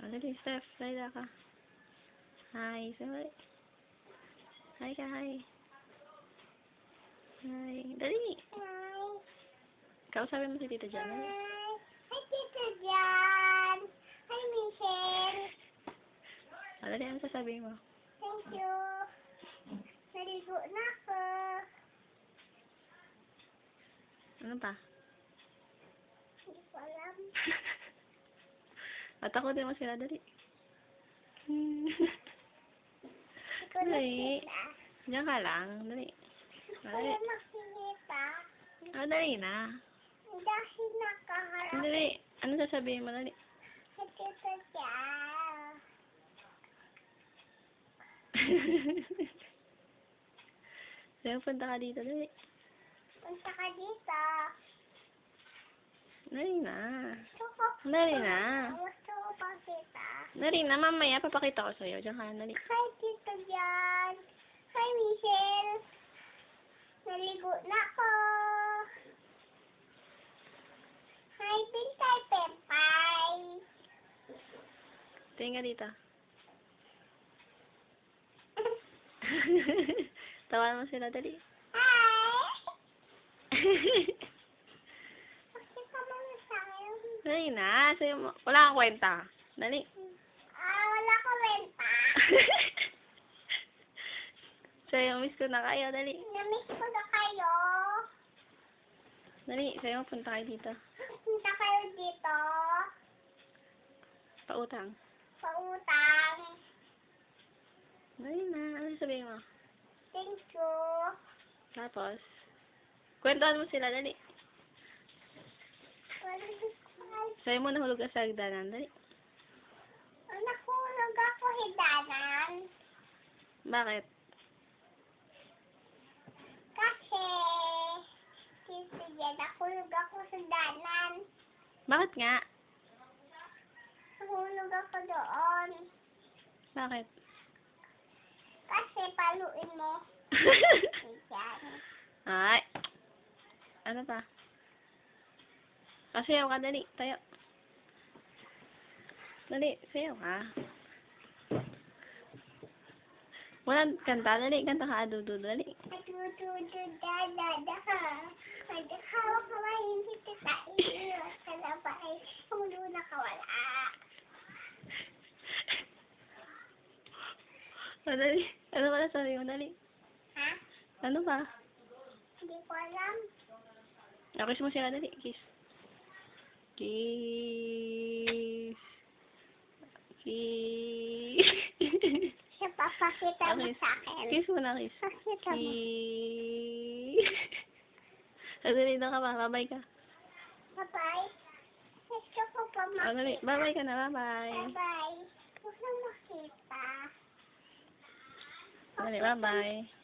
Dali, Steph. Dali ka. Hi. Sorry. Hi ka, hi. Hi. Dali. Hi. Kausapin mo si Tita Jan. Dali. Hi, Tita Jan. Hi, Michelle. Dali, ano sasabihin mo? Thank you. Naligo na ako. Ano pa? Hindi ko alam. Atakutin mo sila, dali. Hindi ko Dali. nakita. Diyan ka lang. Dali. Hindi ko Dali. na makikita. Dali na. Dahil nakaharap Dali. Ano sasabihin mo, dali? si Tita Jan. Dali, punta ka dito, dali. Punta ka dito. Dali na. Gusto ko. Dali na. Gusto ko pakita. Dali na, mamaya papakita ko sa'yo. Diyan ka, dali. Hi, Tita Jan. Hi, Michelle. Naligo na ako. Hi, Pintay Pempay. Tingin ka dito. Tawanan mo sila, dali. Hi. Bakit ka muna sa akin? Dali na. Sa'yo mo. Wala kang kwenta. Dali. Wala ko renta. Sa'yo, miss ko na kayo. Dali. Namiss ko na kayo. Dali. Sa'yo, punta kayo dito. Punta kayo dito. Pautang. Pautang. Dali na. Ano sabihin mo? Thank you. Tapos, kwentuhan mo sila. Dali. Sa'yo mo nahulog ka sa hagdanan. Dali. Nakulog ako hidanan. Bakit? Kasi, Tita Jan, nakulog ako sa danan. Bakit nga? Nahulog ako doon. Bakit? Kasi paluin mo. Jan. Ay. Ano pa? Sayaw ka, dali. Tayo. Dali, sayaw ka. Walang kanta, dali. Kanta ka, adudu, dali. Adududu-da-da-da. Hawak kamay, hindi kita iyo. Kalabay, umulo na kawala. Dali. Ano pala sabi mo, dali? Ha? Ano pa? Hindi ko alam. Kiss mo sila, dali. Kiss. Kiss. Kiss. Siya papakita mo Kiss. sa akin. Kiss mo na, kiss. Pakita mo. Kiss. Dali na ka ba? Babay ka. Bye-bye. Gusto ko pa makita. Dali. Babay ka na, babay. Bye-bye. Gusto makita. Dali, bye-bye.